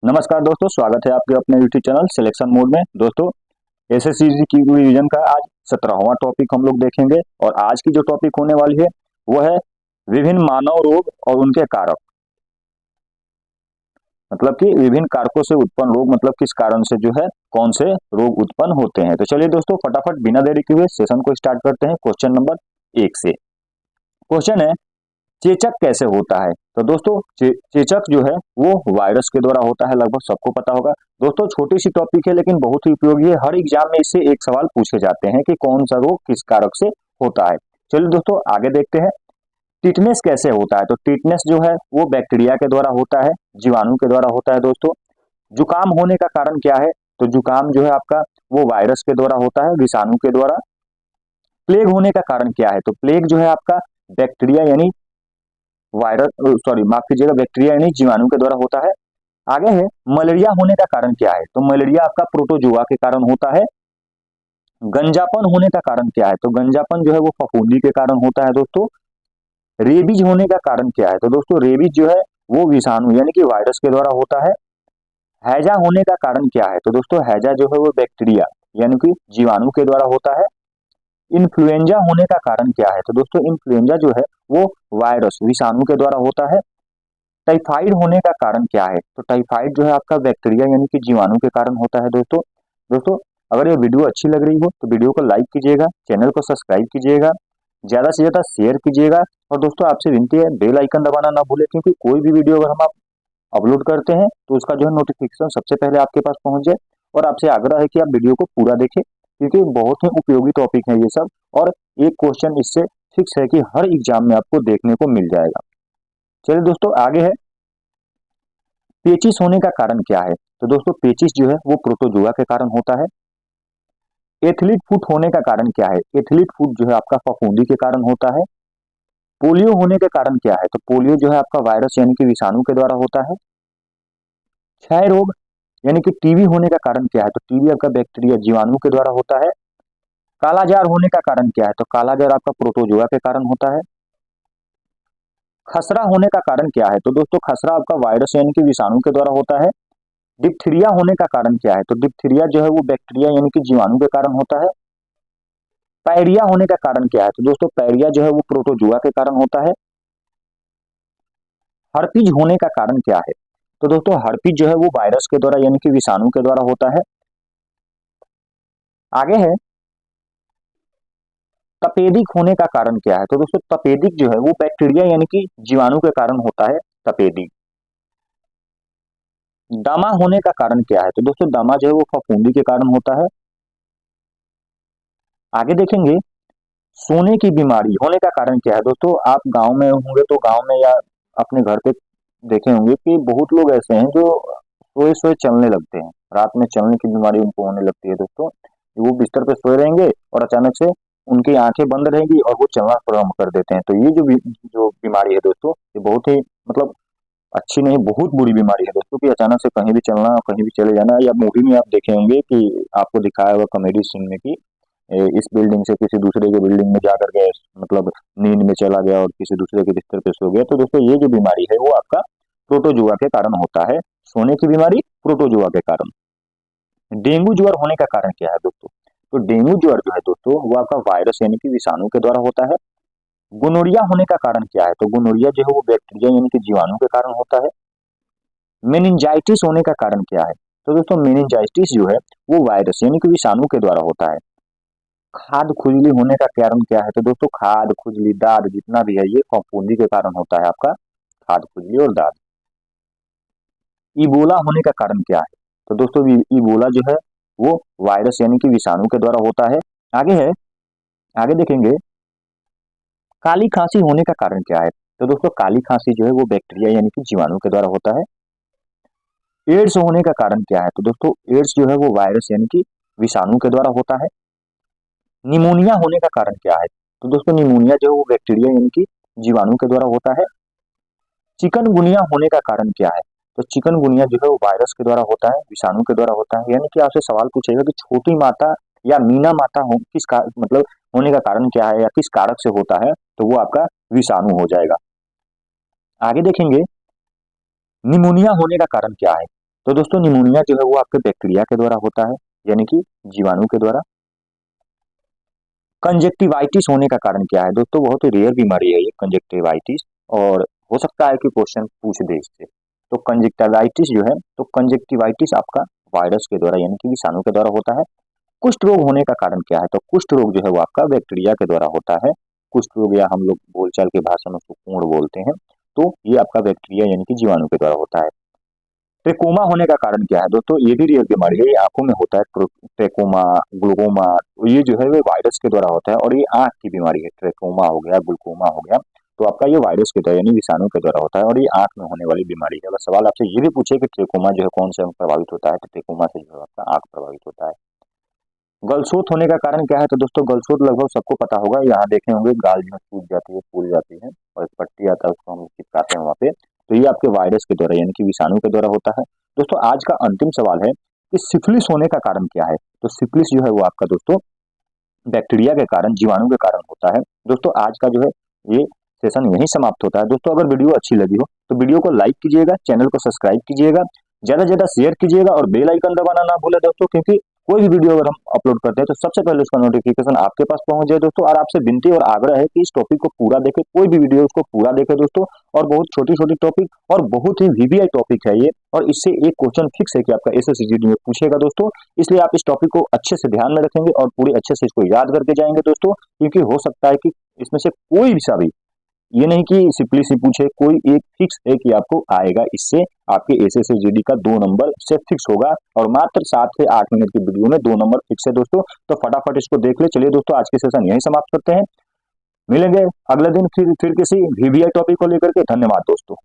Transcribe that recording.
नमस्कार दोस्तों, स्वागत है आपके अपने यूट्यूब चैनल सिलेक्शन मोड में। दोस्तों, एसएससी की रिवीजन का आज 17वां टॉपिक हम लोग देखेंगे और आज की जो टॉपिक होने वाली है वो है विभिन्न मानव रोग और उनके कारक। मतलब कि विभिन्न कारकों से उत्पन्न रोग, मतलब किस कारण से जो है कौन से रोग उत्पन्न होते हैं। तो चलिए दोस्तों, फटाफट बिना देरी किए सेशन को स्टार्ट करते हैं क्वेश्चन नंबर 1 से। क्वेश्चन है, चेचक कैसे होता है। तो दोस्तों, चेचक जो है वो वायरस के द्वारा होता है, लगभग सबको पता होगा। दोस्तों, छोटी सी टॉपिक है लेकिन बहुत ही उपयोगी है। हर एग्जाम में इससे एक सवाल पूछे जाते हैं कि कौन सा रोग किस कारक से होता है। चलिए दोस्तों, आगे देखते हैं। टिटनेस कैसे होता है। तो टिटनेस जो है वो बैक्टीरिया के द्वारा होता है, जीवाणु के द्वारा होता है। दोस्तों, जुकाम होने का कारण क्या है। तो जुकाम जो है आपका वो वायरस के द्वारा होता है, विषाणु के द्वारा। प्लेग होने का कारण क्या है। तो प्लेग जो है आपका बैक्टीरिया यानी वायरस, सॉरी माफ कीजिएगा, बैक्टीरिया यानी जीवाणु के द्वारा होता है। आगे है, मलेरिया होने का कारण क्या है। तो मलेरिया आपका प्रोटोजुआ के कारण होता है। गंजापन होने का कारण क्या है। तो गंजापन जो है वो फफूंदी के कारण होता है। दोस्तों, रेबीज होने का कारण क्या है। तो दोस्तों, रेबीज जो है वो विषाणु यानी कि वायरस के द्वारा होता है। हैजा होने का कारण क्या है। तो दोस्तों, हैजा जो है वो बैक्टीरिया यानी कि जीवाणु के द्वारा होता है। इन्फ्लुएंजा होने का कारण क्या है। तो दोस्तों, इन्फ्लुएंजा जो है वो वायरस विषाणु के द्वारा होता है। टाइफाइड होने का कारण क्या है। तो टाइफाइड जो है आपका बैक्टीरिया यानी कि जीवाणु के कारण होता है। दोस्तों, अगर ये वीडियो अच्छी लग रही हो तो वीडियो को लाइक कीजिएगा, चैनल को सब्सक्राइब कीजिएगा, ज्यादा से ज्यादा शेयर कीजिएगा। और दोस्तों, आपसे विनती है बेल आइकन दबाना ना भूले, क्योंकि कोई भी वीडियो अगर हम आप अपलोड करते हैं तो उसका जो है नोटिफिकेशन सबसे पहले आपके पास पहुंच जाए। और आपसे आग्रह है कि आप वीडियो को पूरा देखें, क्योंकि बहुत ही उपयोगी टॉपिक है ये सब। और एक क्वेश्चन इससे फिक्स है कि हर एग्जाम में आपको देखने को मिल जाएगा। चलिए दोस्तों, आगे है, पेचिस होने का कारण क्या है। तो दोस्तों, पेचिस जो है वो प्रोटोजुआ के कारण होता है। एथलीट फुट होने का कारण क्या है। एथलीट फुट जो है आपका फफूंदी के कारण होता है। पोलियो होने के कारण क्या है। तो पोलियो जो है आपका वायरस यानी कि विषाणु के द्वारा होता है। क्षय रोग यानी कि टीबी होने का कारण क्या है। तो टीबी आपका बैक्टीरिया जीवाणु के द्वारा होता है। कालाजार होने का कारण क्या है। तो कालाजार आपका प्रोटोजुआ के कारण होता है। खसरा होने का कारण क्या है। तो दोस्तों, खसरा आपका वायरस यानी कि विषाणु के द्वारा होता है। डिप्थीरिया होने का कारण क्या है। तो डिप्थीरिया जो है वो बैक्टीरिया यानी कि जीवाणु के कारण होता है। पायरिया होने का कारण क्या है। तो दोस्तों, पायरिया जो है वो प्रोटोजुआ के कारण होता है। हर्पीज होने का कारण क्या है। तो दोस्तों, हर्पीज जो है वो वायरस के द्वारा यानी कि विषाणु के द्वारा होता है। आगे है, तपेदिक होने का कारण क्या है। तो दोस्तों, तपेदिक जो है वो बैक्टीरिया यानी कि जीवाणु के कारण होता है, तपेदिक। दमा होने का कारण क्या है। तो दोस्तों, दमा जो है वो फफूंदी के कारण होता है। आगे देखेंगे, सोने की बीमारी होने का कारण क्या है। दोस्तों, आप गांव में होंगे तो गांव में या अपने घर पे देखे होंगे कि बहुत लोग ऐसे हैं जो सोए सोए चलने लगते हैं। रात में चलने की बीमारी उनको होने लगती है। दोस्तों, वो बिस्तर पे सोए रहेंगे और अचानक से उनकी आंखें बंद रहेंगी और वो चलना प्रारंभ कर देते हैं। तो ये जो बीमारी है दोस्तों, ये बहुत ही मतलब अच्छी नहीं, बहुत बुरी बीमारी है दोस्तों, कि अचानक से कहीं भी चलना, कहीं भी चले जाना। या मूवी में आप देखे होंगे कि आपको दिखाया हुआ कॉमेडी सीन में कि इस बिल्डिंग से किसी दूसरे के बिल्डिंग में जाकर के मतलब नींद में चला गया और किसी दूसरे के बिस्तर पे सो गया। तो दोस्तों, ये जो बीमारी है वो आपका प्रोटोजुआ के कारण होता है। सोने की बीमारी प्रोटोजुआ के कारण। डेंगू ज्वर होने का कारण क्या है दोस्तों। तो डेंगू ज्वर जो है दोस्तों वो आपका वायरस यानी कि विषाणु के द्वारा होता है। गोनोरिया होने का कारण क्या है। तो गोनोरिया जो है वो बैक्टीरिया यानी कि जीवाणु के कारण होता है। मेनिंजाइटिस होने का कारण क्या है। तो दोस्तों, मेनिंजाइटिस जो है वो वायरस यानी कि विषाणु के द्वारा होता है। खाद खुजली होने का कारण क्या है। तो दोस्तों, खाद खुजली दाद जितना भी है ये फफूंदी के कारण होता है आपका, खाद खुजली और दाद। इबोला होने का कारण क्या है। तो दोस्तों, इबोला जो है वो वायरस यानी कि विषाणु के द्वारा होता है। आगे है, आगे देखेंगे, काली खांसी होने का कारण क्या है। तो दोस्तों, काली खांसी जो है वो बैक्टीरिया यानी कि जीवाणु के द्वारा होता है। एड्स होने का कारण क्या है। तो दोस्तों, एड्स जो है वो वायरस यानी कि विषाणु के द्वारा होता है। निमोनिया होने का कारण क्या है। तो दोस्तों, निमोनिया जो है वो बैक्टीरिया यानी कि जीवाणु के द्वारा होता है। चिकनगुनिया होने का कारण क्या है। तो चिकनगुनिया जो है वो वायरस के द्वारा होता है, विषाणु के द्वारा होता है। यानी कि आपसे सवाल पूछेगा कि छोटी माता या मीना माता हो किस का मतलब होने का कारण क्या है या किस कारक से होता है, तो वो आपका विषाणु हो जाएगा। आगे देखेंगे, निमोनिया होने का कारण क्या है। तो दोस्तों निमोनिया जो है वो आपके बैक्टीरिया के द्वारा होता है, यानी कि जीवाणु के द्वारा। कंजेक्टिवाइटिस होने का कारण क्या है दोस्तों? बहुत ही रेयर बीमारी है ये कंजेक्टिवाइटिस, और हो सकता है कि क्वेश्चन पूछ दे इससे। तो कंजेक्टिवाइटिस जो है, तो कंजेक्टिवाइटिस आपका वायरस के द्वारा यानी कि विषाणु के द्वारा होता है। कुष्ठ रोग होने का कारण क्या है? तो कुष्ठ रोग जो है वो आपका बैक्टीरिया के द्वारा होता है। कुष्ठ रोग, या हम लोग बोलचाल की भाषा में उसको कोढ़ बोलते हैं, तो ये आपका बैक्टीरिया यानी कि जीवाणु के द्वारा होता है। ट्रेकोमा होने का कारण क्या है दोस्तों? ये भी रेयर बीमारी है, ये आंखों में होता है। ट्रेकोमा, ग्लूकोमा, तो ये जो है वो वायरस के द्वारा होता है, और ये आंख की बीमारी है। ट्रेकोमा हो गया, ग्लूकोमा हो गया, तो आपका ये वायरस के द्वारा यानी विषाणु के द्वारा होता है, और ये आंख में होने वाली बीमारी है। अगर सवाल आपसे ये भी पूछे कि ट्रेकोमा जो है कौन से अंग प्रभावित होता है, तो ट्रेकोमा से जो है आपका आंख प्रभावित होता है। गलसोत होने का कारण क्या है? तो दोस्तों गलसोत लगभग सबको पता होगा, यहाँ देखे होंगे गाल जो है सूज जाती है, फूल जाती है, और एक पट्टी आता है उसको हम चिपकाते हैं वहाँ पे, तो ये आपके वायरस के द्वारा यानी कि विषाणु के द्वारा होता है। दोस्तों आज का अंतिम सवाल है कि सिफिलिस होने का कारण क्या है? तो सिफिलिस जो है वो आपका दोस्तों बैक्टीरिया के कारण, जीवाणु के कारण होता है। दोस्तों आज का जो है ये सेशन यहीं समाप्त होता है। दोस्तों अगर वीडियो अच्छी लगी हो तो वीडियो को लाइक कीजिएगा, चैनल को सब्सक्राइब कीजिएगा, ज्यादा से ज्यादा शेयर कीजिएगा, और बेल आइकन दबाना ना भूलें दोस्तों, क्योंकि कोई भी वीडियो अगर हम अपलोड करते हैं तो सबसे पहले उसका नोटिफिकेशन आपके पास पहुंच जाए दोस्तों। और आपसे विनती और आग्रह है कि इस टॉपिक को पूरा देखें, कोई भी वीडियो उसको पूरा देखें दोस्तों। और बहुत छोटी छोटी टॉपिक और बहुत ही वीवीआई टॉपिक है ये, और इससे एक क्वेश्चन फिक्स है कि आपका एसएससीजीडी में पूछेगा दोस्तों। इसलिए आप इस टॉपिक को अच्छे से ध्यान में रखेंगे और पूरी अच्छे से इसको याद करके जाएंगे दोस्तों, क्योंकि हो सकता है कि इसमें से कोई भी सा भी, ये नहीं कि सिंपली सी पूछे, कोई एक फिक्स है कि आपको आएगा। इससे आपके एसएससीजीडी का 2 नंबर से फिक्स होगा, और मात्र 7 से 8 मिनट की वीडियो में 2 नंबर फिक्स है दोस्तों। तो फटाफट इसको देख ले। चलिए दोस्तों आज के सेशन यहीं समाप्त करते हैं, मिलेंगे अगले दिन फिर किसी वीवीआई टॉपिक को लेकर के। धन्यवाद दोस्तों।